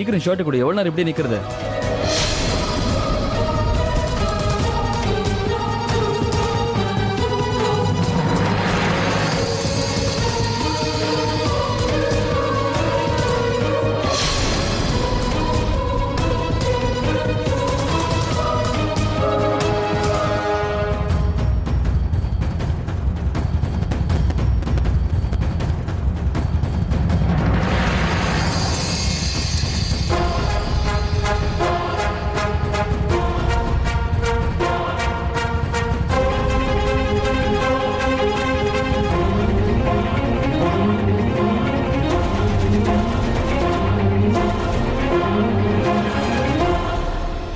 சீக்கிரம் ஷர்ட் கூட எவ்வளவு நேரம் இப்படி நிக்கிறது?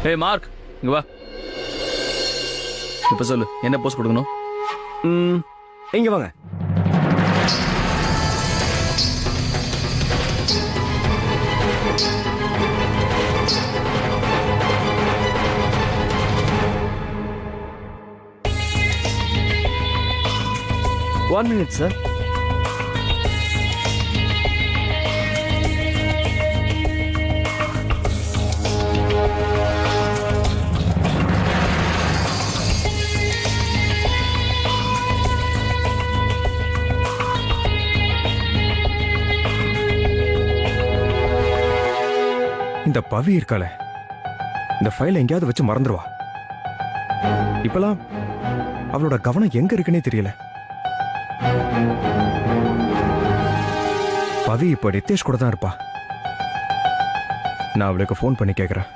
ஹே மார்க், இங்க வா. இப்ப சொல்லு, என்ன போஸ்ட் கொடுக்கணும்? இங்க வாங்க. One minute, sir. இந்த பவி இருக்காளே, இந்த ஃபைலை எங்கேயாவது வச்சு மறந்துடுவா. இப்பெல்லாம் அவளோட கவனம் எங்க இருக்குன்னே தெரியல. பவி இப்ப நித்தேஷ் கூட தான் இருப்பா. நான் அவளுக்கு ஃபோன் பண்ணி கேட்கிறேன்,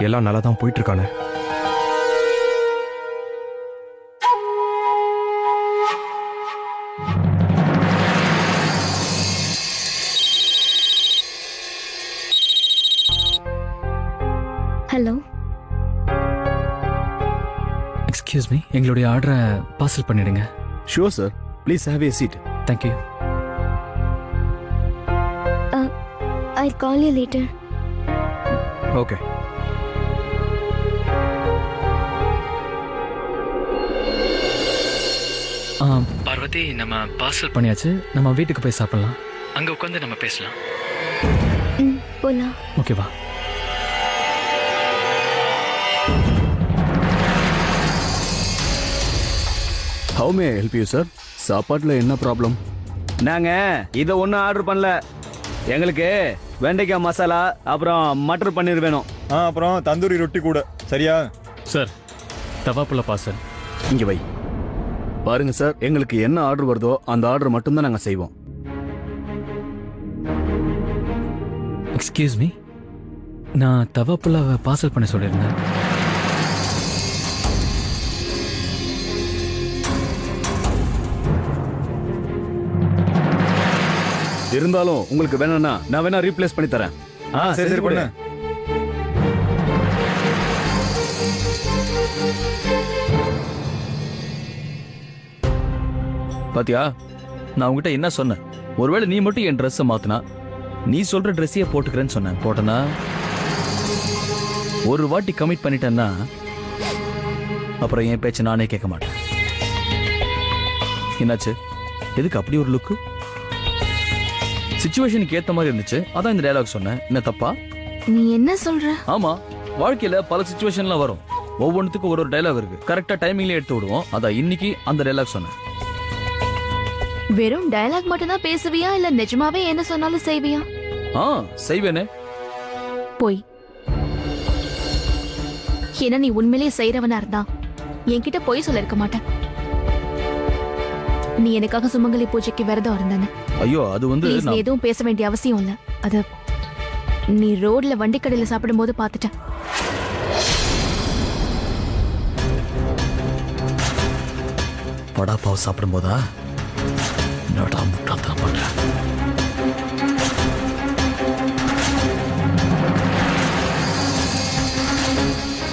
எல்லாம் நல்லா தான் போயிட்டு இருக்கானே. ஹலோ, எக்ஸ்கியூஸ் மீ, எங்களுடைய ஆர்டரை பார்சல் பண்ணிடுங்க. Sure sir, please have a seat. Thank you. I'll call you later. Okay. Parvathi, நம்ம பார்சல் பண்ணியாச்சு. நம்ம வீட்டுக்கு போய் சாப்பிடலாம். அங்க உட்காந்து நம்ம பேசலாம். போலாம். ஓகேவா? How may help you sir? சாப்பாட்டில் என்ன ப்ராப்ளம்? நாங்கள் இதை ஒன்றும் ஆர்டர் பண்ணல. எங்களுக்கு வெண்டைக்காய் மசாலா அப்புறம் மட்டர் பன்னீர் வேணும். அப்புறம் தந்தூரி ரொட்டி கூட. சரியா சார்? தவா புல பார்சல். இங்கே வை. பாருங்க சார், எங்களுக்கு என்ன ஆர்டர் வருதோ அந்த ஆர்டர் மட்டும்தான் நாங்கள் செய்வோம். எக்ஸ்கியூஸ் மீ, நான் தவா புலாவை பார்சல் பண்ண சொல்லியிருந்தேன். இருந்தாலும் உங்களுக்கு வேணும்னா நான் வேணா ரீப்ளேஸ் பண்ணி தரேன். சரி சரி பண்ணு. பாத்தியா, நான் உங்ககிட்ட என்ன சொன்னேன்? ஒருவேளை நீ மட்டும் என் ட்ரெஸ்ஸை மாத்தினா நீ சொல்ற ட்ரெஸ்ஸையே போட்டுக்கிறேன்னு சொன்னேன். போட்டனா? ஒரு வாட்டி கமிட் பண்ணிட்டேன்னா அப்புறம் என் பேச்சு நானே கேட்க மாட்டேன். என்னாச்சு? எதுக்கு அப்படி ஒரு லுக்கு? சிச்சுவேஷனுக்கு ஏத்த மாதிரி இருந்துச்சு, அதான் இந்த டயலாக் சொன்னேன். என்ன தப்பா? நீ என்ன சொல்ற? ஆமா, வாழ்க்கையில பல சிச்சுவேஷன்லாம் வரும். ஒவ்வொன்றுத்துக்கும் ஒரு டயலாக் இருக்கு. கரெக்டா டைமிங்ல எடுத்து விடுவோம். அதான் இன்னைக்கு அந்த டயலாக் சொன்னேன். வெறும் டயலாக் மட்டும் தான் பேசுவியா இல்ல நிஜமாவே என்ன சொன்னாலும் செய்வியா? செய்வேனே. போய் என்ன, நீ உண்மையிலேயே செய்யறவனா இருந்தா என்கிட்ட போய் சொல்ல இருக்க மாட்டேன். நீ எனக்காக சுமங்கலி பூஜைக்கு விரதம் இருந்தானே. ஐயோ, அது வந்து நீ எதுவும் பேச வேண்டிய அவசியம் இல்ல. அது நீ ரோட்ல வண்டி கடையில சாப்பிடும் போது பாத்துட்டேன். படாப்பாவை சாப்பிடும் போதா? என்னடா முட்டாள்தனம் பண்ற?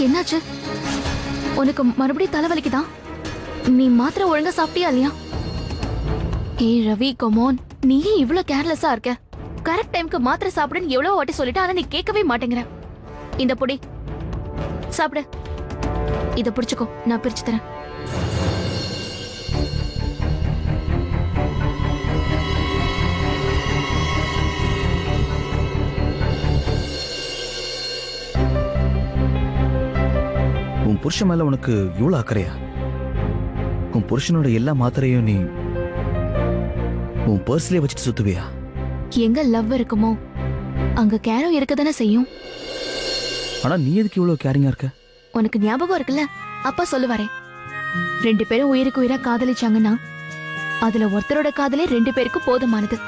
என்னாச்சு? உனக்கு மறுபடியும் தலைவலிக்குதா? நீ மாத்திரை ஒழுங்கா சாப்பிட்டியா இல்லையா? ஏய் ரவி, கமான், நீ இவ்ளோ கேர்லெஸ்ஸா இருக்க? கரெக்ட் டைம்க்கு மாத்திரை சாப்பிடுன்னு எவ்வளவு வாட்டி சொல்லிட்டா, ஆனா நீ கேட்கவே மாட்டேங்கிற. இந்த பொடி சாப்பிடு. இத பிடிச்சுக்கோ, நான் பிரிச்சு தரேன். உன் புருஷன் மேல உனக்கு இவ்வளவு அக்கறையா? உன் புருஷனோட எல்லா மாத்திரையும் நீ உன் பர்ஸ்லயே வச்சுட்டு சுத்துவியா? எங்க லவ் இருக்குமோ அங்க கேரும் இருக்கதானே செய்யும். ஆனா நீ எதுக்கு இவ்வளவு கேரிங்கா இருக்க? உனக்கு ஞாபகம் இருக்குல்ல, அப்பா சொல்லுவாரே, 2 பேரும் உயிருக்கு உயிரா காதலிச்சாங்கன்னா அதுல ஒருத்தரோட காதலே 2 பேருக்கு போதுமானது.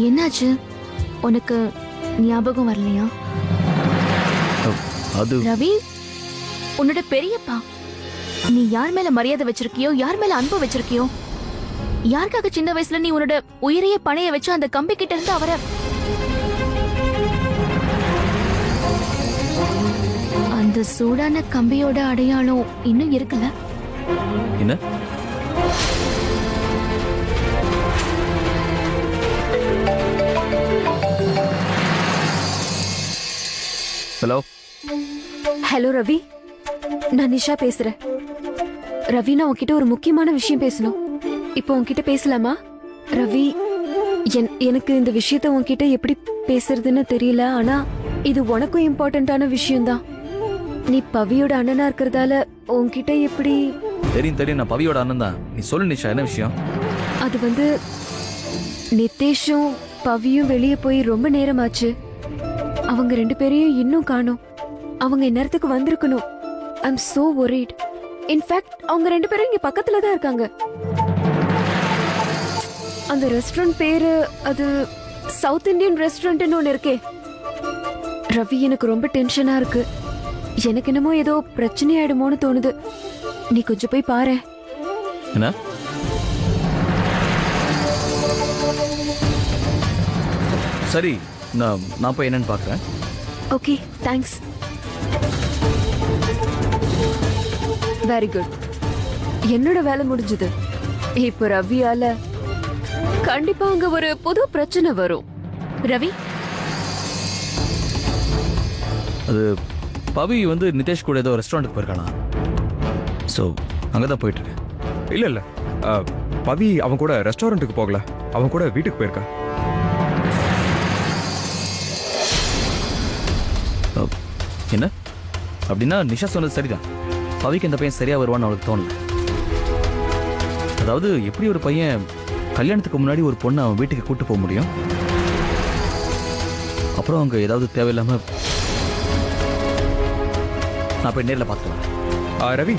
என்னாச்சு, உனக்கு ஞாபகம் வரலையா? அது ரவி, உன்னோட பெரியப்பா, நீ யார் மேல மரியாதை வச்சிருக்கியோ, யார் மேல அன்பு வச்சிருக்கியோ, யாருக்காக சின்ன வயசுல நீ உன்னோட உயிரையே பணைய வச்சு அந்த கம்பி கிட்ட இருந்து அவரை அந்த சூடான கம்பியோட அடையாளம் இன்னும் இருக்குல்ல? என்ன? ஹலோ ஹலோ ரவி, நான் நிஷா பேசுறேன். ரவி, நான் உன்கிட்ட ஒரு முக்கியமான விஷயம் பேசணும். இப்போ உன்கிட்ட பேசலாமா? ரவி, எனக்கு இந்த விஷயத்த உன்கிட்ட எப்படி பேசுறதுன்னு தெரியல. ஆனா இது உனக்கும் இம்பார்ட்டன்டான விஷயம்தான். நீ பவியோட அண்ணனா இருக்கிறதால உன்கிட்ட எப்படி... தெரியும், நான் பவியோட அண்ணன் தான். நீ சொல்லு நிஷா, என்ன விஷயம்? அது வந்து நிதேஷும் பவியும் வெளியே போய் ரொம்ப நேரமாச்சு. அவங்க 2 பேரையும் இன்னும் காணோம். அவங்க இந்நேரத்துக்கு வந்திருக்கணும். ஐ அம் சோ worried. இன்ஃபேக்ட் அவங்க 2 பேரும் இங்க பக்கத்துல தான் இருக்காங்க. அந்த ரெஸ்டாரண்ட் பேரு அது சவுத் இந்தியன் ரெஸ்டாரண்ட்னு ஒன்று இருக்கே. ரவி, எனக்கு ரொம்ப டென்ஷனா இருக்கு. எனக்கு என்னமோ ஏதோ பிரச்சனை ஆயிடுமோன்னு தோணுது. நீ கொஞ்சம் போய் பாரு. என்ன? சரி, நான் போய் என்னன்னு பார்க்குறேன். Okay, thanks. Very good. என்னோட வேலை முடிஞ்சது. இப்போ ரவியால கண்டிப்பா அங்க ஒரு புது பிரச்சனை வரும். ரவி, அது பவி வந்து நிதேஷ் கூட ஏதோ ரெஸ்டாரண்ட்டுக்கு போயிருக்கானா? ஸோ அங்கே தான் போயிட்டு இருக்கேன். இல்ல பவி அவன் கூட ரெஸ்டாரண்ட்டுக்கு போகல, அவன் கூட வீட்டுக்கு போயிருக்கா. என்ன அப்படின்னா நிஷா சொன்னது சரிதான். பவிக்கு இந்த பையன் சரியா வருவான்னு அவளுக்கு தோணல. அதாவது எப்படி ஒரு பையன் கல்யாணத்துக்கு முன்னாடி ஒரு பொண்ணை அவன் வீட்டுக்கு கூட்டு போக முடியும்? அப்புறம் அங்க ஏதாவது தேவையில்லாம நான் போய் நேரில் பார்த்துக்கலாம். ரவி,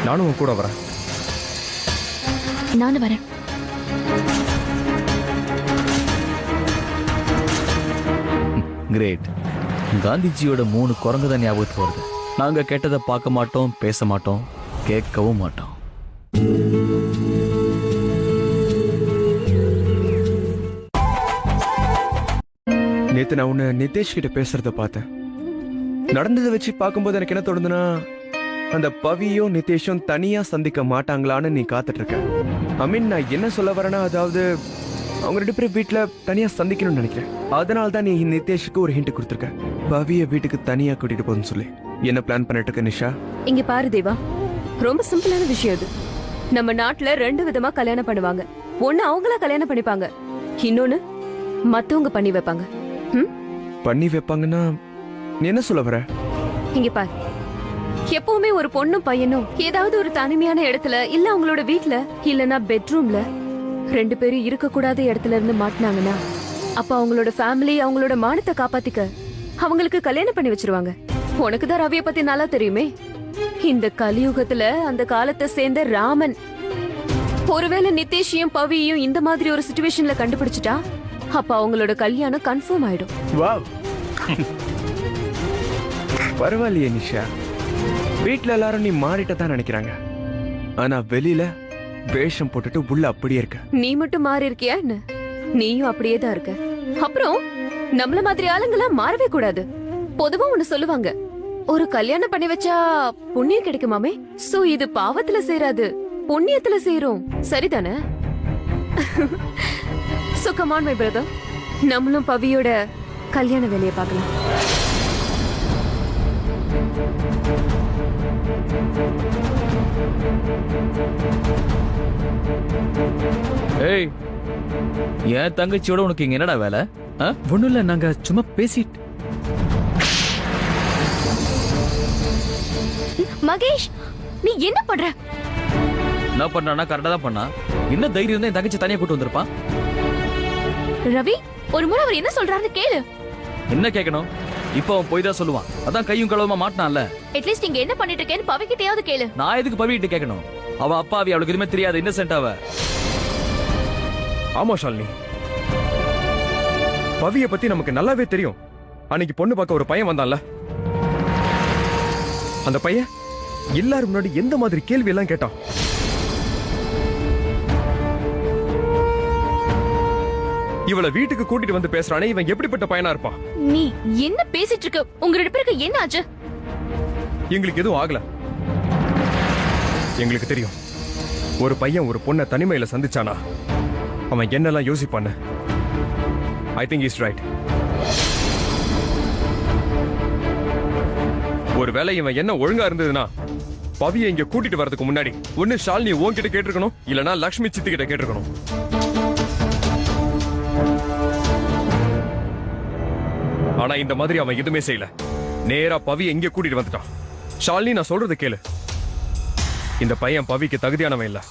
நானும் உன் கூட வரேன். நானும் வரேன். கிரேட். காந்திஜியோட 3 குரங்கு தான் ஞாபகத்துக்கு வருது. நாங்க கேட்டதை பார்க்க மாட்டோம், பேச மாட்டோம், கேட்கவும் மாட்டோம். நேத்து நான் உன்னை நிதேஷ் கிட்ட பேசுறத பார்த்தேன். நடந்ததை வச்சு பார்க்கும்போது எனக்கு என்ன தோணுதுன்னா, அந்த பவியும் நிதேஷும் தனியா சந்திக்க மாட்டாங்களான்னு நீ காத்துட்டு இருக்க. நான் என்ன சொல்ல வரேன்னா, அதாவது அவங்க 2 பேரும் வீட்டுல தனியா சந்திக்கணும்னு நினைக்கிறேன். அதனால தான் நீ நிதேஷுக்கு ஒரு ஹிண்ட் கொடுத்துருக்க, பவிய வீட்டுக்கு தனியா கூட்டிட்டு போகுதுன்னு சொல்லி. என்ன பிளான் பண்ணிட்டு இருக்க நிஷா? இங்க பாரு தேவா, ரொம்ப சிம்பிளான விஷயம் இது. நம்ம நாட்டுல 2 விதமா கல்யாணம் பண்ணுவாங்க. ஒண்ணு அவங்களா கல்யாணம் பண்ணிப்பாங்க, இன்னொன்னு மத்தவங்க பண்ணி வைப்பாங்க. பண்ணி வைப்பாங்கன்னா நீ என்ன சொல்ல வர? இங்க பாரு, எப்பவுமே ஒரு பொண்ணும் பையனும் ஏதாவது ஒரு தனிமையான இடத்துல, இல்ல அவங்களோட வீட்ல, இல்லனா பெட்ரூம்ல 2 பேரும் இருக்க கூடாத இடத்துல இருந்து மாட்டினாங்கன்னா, அப்ப அவங்களோட ஃபேமிலி அவங்களோட மானத்தை காப்பாத்திக்க அவங்களுக்கு கல்யாணம் பண்ணி வச்சிருவாங்க. உனக்கு தான் ரவியை பத்தி நல்லா தெரியுமே. இந்த கலியுகத்துல அந்த காலத்தை சேர்ந்த ராமன் ஒருவேளை நிதேஷையும் பவியையும் இந்த மாதிரி ஒரு சிச்சுவேஷன்ல கண்டுபிடிச்சிட்டா, அப்ப அவங்களோட கல்யாணம் கன்ஃபார்ம் ஆயிடும். வாவ், பரவாயில்லையே நிஷா. வீட்ல எல்லாரும் நீ மாறிட்ட தான் நினைக்கிறாங்க, ஆனா வெளியில வேஷம் போட்டுட்டு உள்ள அப்படியே இருக்க. நீ மட்டும் மாறி இருக்கியா என்ன? நீயும் அப்படியே தான் இருக்க. அப்புறம் நம்மள மாதிரி ஆளுங்கெல்லாம் மாறவே கூடாது. பொதுவா ஒண்ணு சொல்லுவாங்க, ஒரு கல்யாணம் பண்ணி வச்சா புண்ணியம் கிடைக்குமாமே. சோ இது பாவத்துல சேராது, புண்ணியத்துல சேரும். சரிதானே? So come on my brother, நம்மளும் பவியோட கல்யாண வேலையை பார்க்கலாம். ஏய், என் தங்கச்சியோட உனக்கு இங்க என்னடா வேலை? ஒண்ணும் இல்ல, நாங்க சும்மா பேசிட்டு. மகேஷ், நீ என்ன பண்ற? என்ன பண்ணானா கரெக்டா தான் பண்ணா. என்ன தைரியம் தான் என் தங்கச்சி தனியா கூட்டு வந்திருப்பான். ரவி, ஒரு முறை அவர் என்ன சொல்றாருன்னு கேளு. என்ன கேட்கணும்? இப்போ அவன் போய் தான் சொல்லுவான். அதான் கையும் களவுமா மாட்டினான்ல. அட்லீஸ்ட் நீங்க என்ன பண்ணிட்டு இருக்கேன்னு பவிக்கிட்டயாவது கேளு. நான் எதுக்கு பவிட்டு கேட்கணும்? அவன் அப்பாவி, அவளுக்கு எதுவுமே தெரியாது, இன்னசென்ட் அவ. ஆமா ஷாலினி, பவிய பத்தி நமக்கு நல்லாவே தெரியும். அன்னைக்கு பொண்ணு பார்க்க ஒரு பையன் வந்தான்ல, அந்த பையன் எல்லாரும் முன்னாடி எந்த மாதிரி கேள்வி எல்லாம் கேட்டான். இவளை வீட்டுக்கு கூட்டிட்டு வந்து பேசுறானே, இவன் எப்படிப்பட்ட பையனா இருப்பான்? நீ என்ன பேசிட்டு இருக்க? உங்க ரெண்டு பேருக்கு என்ன ஆச்சு? எங்களுக்கு எதுவும் ஆகல. எங்களுக்கு தெரியும், ஒரு பையன் ஒரு பொண்ணை தனிமையில சந்திச்சானா அவன் என்னெல்லாம் யோசிப்பான்னு. I think is right. ஒருவேளை இவன் என்ன ஒழுங்கா இருந்ததுன்னா பவியை இங்க கூட்டிட்டு வரதுக்கு முன்னாடி ஒண்ணு ஷாலினி உன்கிட்ட கேட்டிருக்கணும், இல்லனா லக்ஷ்மி சித்தி கிட்ட கேட்டிருக்கணும். ஆனா இந்த மாதிரி அவன் எதுவுமே செய்யல. நேரா பவியை இங்க கூட்டிட்டு வந்துட்டான். ஷாலினி, நான் சொல்றது கேளு. இந்த பையன் பவிக்கு தகுதியானவன் இல்ல.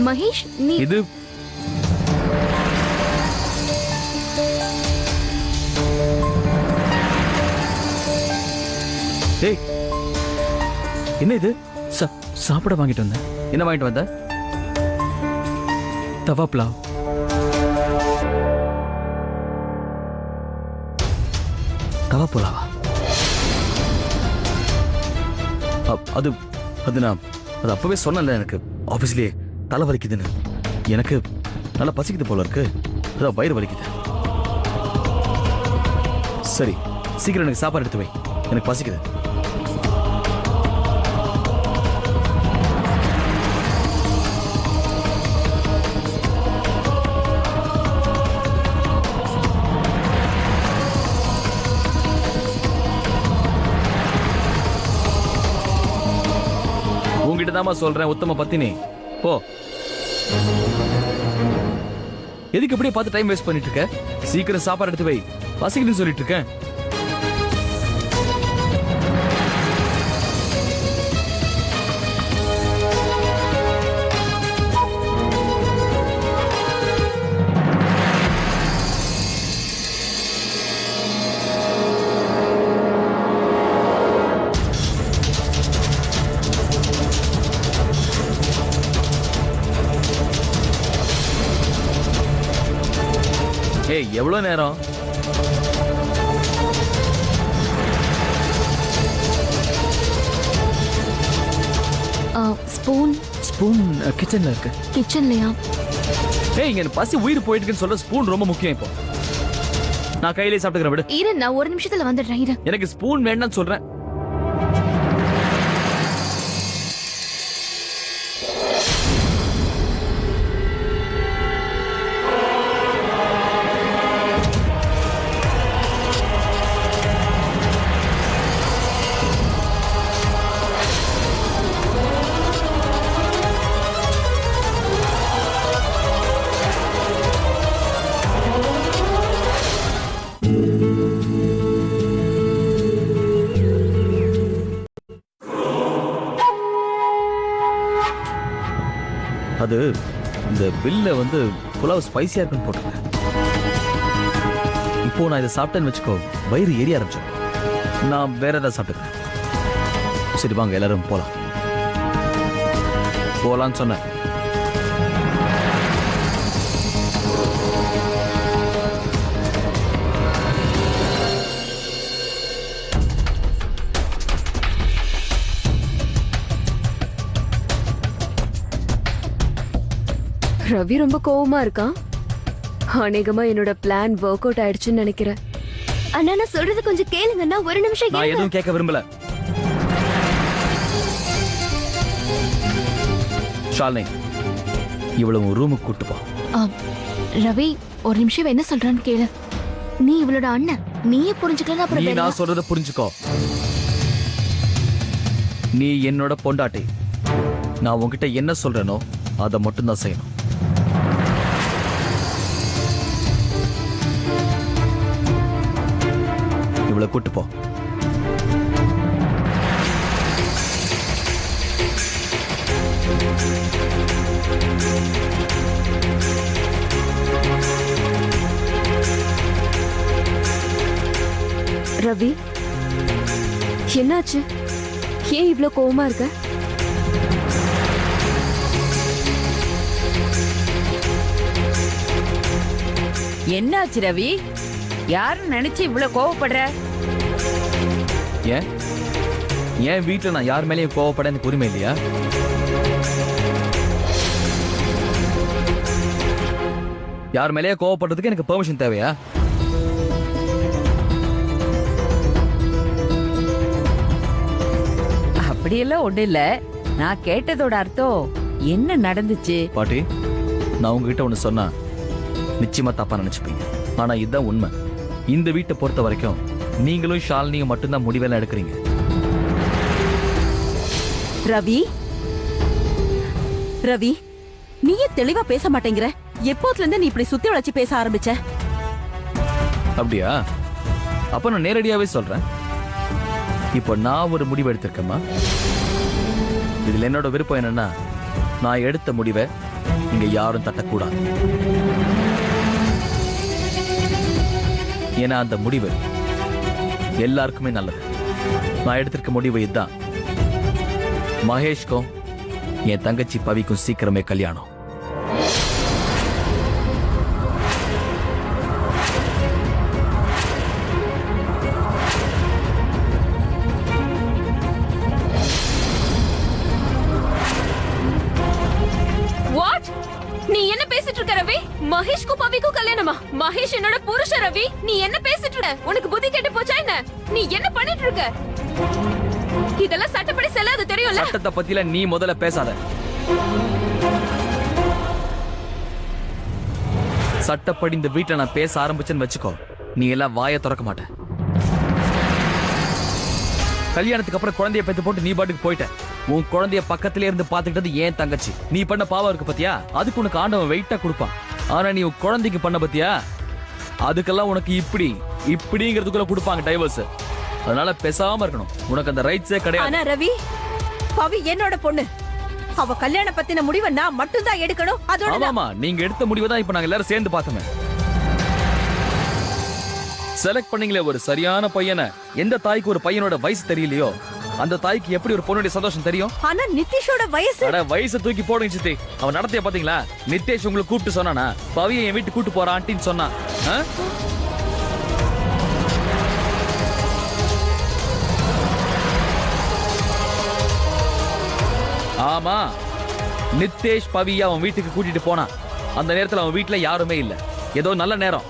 மகேஷ், நீ இது ஏய், என்ன இது? சாப்பிட வாங்கிட்டு வந்தேன். என்ன வாங்கிட்டு வந்த? தவா புலாவ். தவா புலாவா? அது அது நான் அது அப்பவே சொன்னல, எனக்கு ஆபீஸ்லயே தலை வலிக்குதுன்னு. எனக்கு நல்லா பசிக்குது போல இருக்கு, அதான் வயிறு வலிக்குது. சரி, சீக்கிரம் எனக்கு சாப்பாடு எடுத்து வை, எனக்கு பசிக்குது. உங்ககிட்ட தாமா சொல்றேன், உத்தம பத்தினி போ. எதுக்கு இப்படியே பார்த்து டைம் வேஸ்ட் பண்ணிட்டு இருக்க? சீக்கிரம் சாப்பாடு எடுத்து வை, பசிக்குதுன்னு சொல்லிட்டு இருக்கேன். ஏய், எவ்வளவு நேரம்? ஸ்பூன் ஸ்பூன் கிச்சன்ல இருக்கு. கிச்சன்லயா? ஏய், இங்க எனக்கு பசி உயிர் போயிட்டு இருக்குன்னு சொல்ற, ஸ்பூன் ரொம்ப முக்கியம். இப்போ நான் கையிலே சாப்பிட்டுக்கிறேன், விடு. இரு, நான் ஒரு நிமிஷத்துல வந்துடுறேன். இரு. எனக்கு ஸ்பூன் வேண்டாம்னு சொல்றேன். அது இந்த பில்ல வந்து புலாவ் ஸ்பைசியா இருக்குன்னு போட்டிருக்கேன். இப்போ நான் இதை சாப்பிட்டேன்னு வச்சுக்கோ, வயிறு எரிய ஆரம்பிச்சிடும். நான் வேற ஏதாவது சாப்பிட்டுக்கிறேன். சரி வாங்க, எல்லாரும் போலாம். போலான்னு சொன்னேன். ரவி ரொம்ப கோவமா இருக்கான். அநேகமா என்னோட பிளான் ஒர்க் அவுட் ஆயிடுச்சுன்னு நினைக்கிறேன். அண்ணா, நான் சொல்றது கொஞ்சம் கேளுங்கண்ணா, ஒரு நிமிஷம் நான் எதுவும் கேட்க விரும்பல. ஷாலினி, இவ்வளவு ரூமுக்கு கூட்டு போ. ரவி, ஒரு நிமிஷம் என்ன சொல்றான்னு கேளு. நீ இவளோட அண்ணன், நீயே புரிஞ்சுக்கலாம். நீ அப்புறம் நான் சொல்றத புரிஞ்சுக்கோ. நீ என்னோட பொண்டாட்டி. நான் உன்கிட்ட என்ன சொல்றேனோ அதை மட்டும்தான் செய்யணும். இவளை கூட்டு போ. ரவி, என்னாச்சு? ஏன் இவ்ளோ கோவமா இருக்க? என்னாச்சு ரவி? யாரும் நினைச்சு இவ்வளவு கோவப்படுற? ஏன் ஏன் வீட்டுல நான் யார் மேலேயும் கோவப்பட எனக்கு உரிமை இல்லையா? யார் மேலேயே கோவப்படுறதுக்கு எனக்கு பெர்மிஷன் தேவையா? அப்படியெல்லாம் ஒண்ணு இல்ல. நான் கேட்டதோட அர்த்தம் என்ன நடந்துச்சு? பாட்டி, நான் உங்ககிட்ட ஒண்ணு சொன்னா நிச்சயமா தப்பா நினைச்சுப்பீங்க. ஆனா இதுதான் உண்மை. இந்த வீட்டை பொறுத்த வரைக்கும் நீங்களும் ஷாலினியும் மட்டும்தான் முடிவெல்லாம் எடுக்கிறீங்க. ரவி, ரவி, நீயே தெளிவா பேச மாட்டேங்கிற. எப்போதுல இருந்து நீ இப்படி சுத்தி வளைச்சு பேச ஆரம்பிச்ச? அப்படியா? அப்ப நான் நேரடியாவே சொல்றேன். இப்போ நான் ஒரு முடிவு எடுத்திருக்கேம்மா. இதுல என்னோட விருப்பம் என்னன்னா, நான் எடுத்த முடிவை இங்க யாரும் தட்டக்கூடாது. ஏன்னா அந்த முடிவு எல்லாருக்குமே நல்லது. நான் எடுத்திருக்க முடிவு இதுதான். மகேஷ்க்கும் என் தங்கச்சி பவிக்கும் சீக்கிரமே கல்யாணம். வாட்? நீ என்ன பேசிட்டு இருக்க ரவி? மகேஷ்க்கும் பவிக்கும் கல்யாணமா? மகேஷ் என்னோட புருஷன் ரவி. நீ என்ன பேசிட்டு இருக்க? உனக்கு புத்தி கெட்டு போச்சா என்ன? நீ என்ன பண்ணிட்டு இருக்க? இதெல்லாம் சட்டப்படி செல்லாது, தெரியும்ல? சட்டத்தை பத்தில நீ முதல்ல பேசாத. சட்டப்படி இந்த வீட்டுல நான் பேச ஆரம்பிச்சேன்னு வச்சுக்கோ, நீ எல்லாம் வாயை திறக்க மாட்ட. கல்யாணத்துக்கு அப்புறம் குழந்தைய பெத்து போட்டு நீ பாட்டுக்கு போயிட்ட. உன் குழந்தைய பக்கத்திலே இருந்து பாத்துக்கிட்டது ஏன் தங்கச்சி. நீ பண்ண பாவம் இருக்கு பத்தியா? அதுக்கு உனக்கு ஆண்டவன் வெயிட்டா கொடுப்பான். ஆனா நீ உன் குழந்தைக்கு பண்ண பத்தியா? அதுக்கெல்லாம் உனக்கு இப்படிங்கிறதுக்குள்ள கொடுப்பாங்க டைவர்ஸ். அதனால பேசாம இருக்கணும். உனக்கு அந்த ரைட்ஸே கிடையாது. ஆனா ரவி, பவி என்னோட பொண்ணு. அவ கல்யாணம் பத்தின முடிவை நான் மட்டும் தான் எடுக்கணும். அதோட ஆமாமா, நீங்க எடுத்த முடிவை தான் இப்ப நாங்க எல்லாரும் சேர்ந்து பார்த்தோமே. செலக்ட் பண்ணீங்களே ஒரு சரியான பையனை. எந்த தாய்க்கு ஒரு பையனோட வயசு தெரியலையோ அந்த தாய்க்கு எப்படி ஒரு பொண்ணுடைய சந்தோஷம் தெரியும்? ஆனா நிதிஷோட வயசு. அட, வயசை தூக்கி போடுங்க சித்தி. அவன் நடத்திய பாத்தீங்களா? நிதேஷ் உங்களுக்கு கூப்பிட்டு சொன்னானா பவியை என் வீட்டுக்கு கூட்டு போறான் ஆண்டின்னு சொன்னான். ஆமா, நிதேஷ் பவியை அவன் வீட்டுக்கு கூட்டிட்டு போனான். அந்த நேரத்துல அவன் வீட்டுல யாருமே இல்ல. ஏதோ நல்ல நேரம்.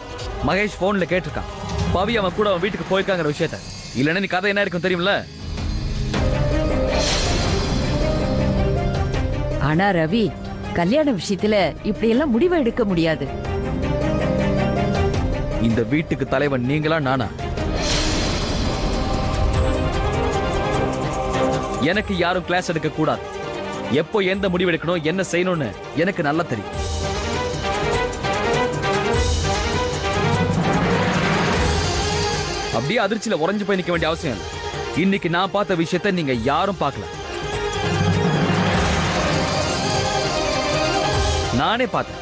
மகேஷ் போன்ல கேட்டிருக்கான் பவி அவன் கூட அவன் வீட்டுக்கு போயிருக்காங்கிற விஷயத்த. இல்லன்னா நீ கதை என்ன இருக்கும் தெரியும்ல? ஆனா ரவி, கல்யாண விஷயத்துல இப்படி எல்லாம் முடிவு எடுக்க முடியாது. இந்த வீட்டுக்கு தலைவன் நீங்களா நானா? எனக்கு யாரும் கிளாஸ் எடுக்க கூடாது. எப்போ எந்த முடிவு எடுக்கணும், என்ன செய்யணும்னு எனக்கு நல்லா தெரியும். அப்படியே அதிர்ச்சியில உறைஞ்சு போய் நிக்க வேண்டிய அவசியம் இல்லை. இன்னைக்கு நான் பார்த்த விஷயத்தை நீங்க யாரும் பார்க்கல. நானே பார்த்தேன்.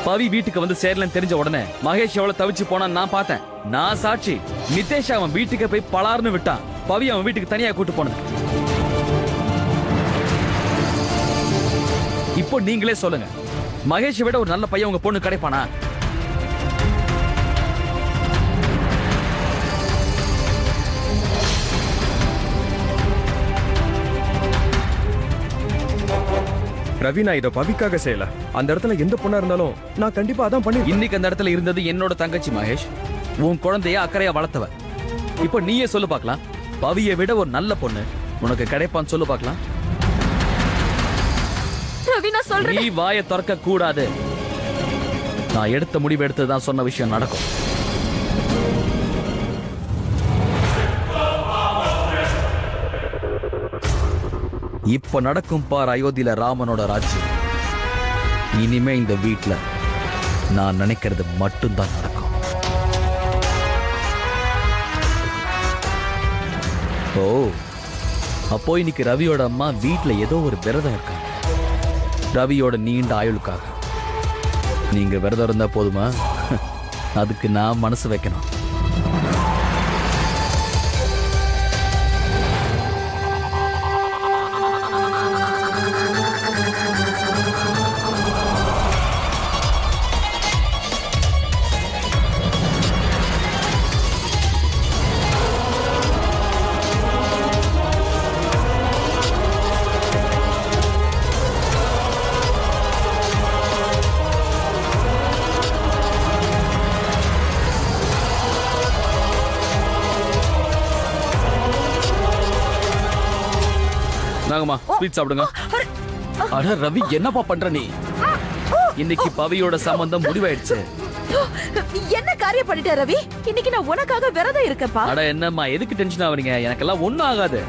பவி வீட்டுக்கு வந்து சேரலன்னு தெரிஞ்ச உடனே மகேஷ் எவ்வளவு தவிச்சு போனான்னு நான் பார்த்தேன். நான் சாட்சி. நிதேஷ் அவன் வீட்டுக்கு போய் பலார்னு விட்டான். பவி அவன் வீட்டுக்கு தனியா கூட்டு போனது. இப்போ நீங்களே சொல்லுங்க, மகேஷை விட ஒரு நல்ல பையன் உங்க பொண்ணு கிடைப்பானா? ரவி, நான் இதை பவிக்காக செய்யல. அந்த இடத்துல எந்த பொண்ணா இருந்தாலும் நான் கண்டிப்பா அதான் பண்ணி. இன்னைக்கு அந்த இடத்துல இருந்தது என்னோட தங்கச்சி மகேஷ். உன் குழந்தைய அக்கறையா வளர்த்தவ. இப்போ நீயே சொல்லு பார்க்கலாம், பவியை விட ஒரு நல்ல பொண்ணு உனக்கு கிடைப்பான்னு சொல்லு பார்க்கலாம். ரவி, நான் சொல்றேன். நீ வாயை திறக்க கூடாது. நான் எடுத்த முடிவு எடுத்துதான் சொன்ன விஷயம் நடக்கும். இப்ப நடக்கும் பார் அயோத்தியில ராமனோட ராஜ்யம். இனிமே இந்த வீட்ல நான் நினைக்கிறது மட்டும்தான் நடக்கும். ஓ, அப்போ இன்னைக்கு ரவியோட அம்மா வீட்ல ஏதோ ஒரு விரதம் இருக்காங்க. ரவியோட நீண்ட ஆயுளுக்காக. நீங்க விரதம் இருந்தா போதுமா? அதுக்கு நான் மனசு வைக்கணும். நாங்கம்மா ஸ்வீட் சாப்பிடுங்க. அட ரவி, என்னப்பா பண்ற நீ? இன்னைக்கு பவியோட சம்பந்தம் முடிவாயிடுச்சு. என்ன காரியம் பண்ணிட்ட ரவி? இன்னைக்கு நான் உனக்காக விரதம் இருக்கேன்ப்பா. அட என்னம்மா, எதுக்கு டென்ஷன் ஆவறீங்க? எனக்கெல்லாம் ஒண்ணும் ஆகாது.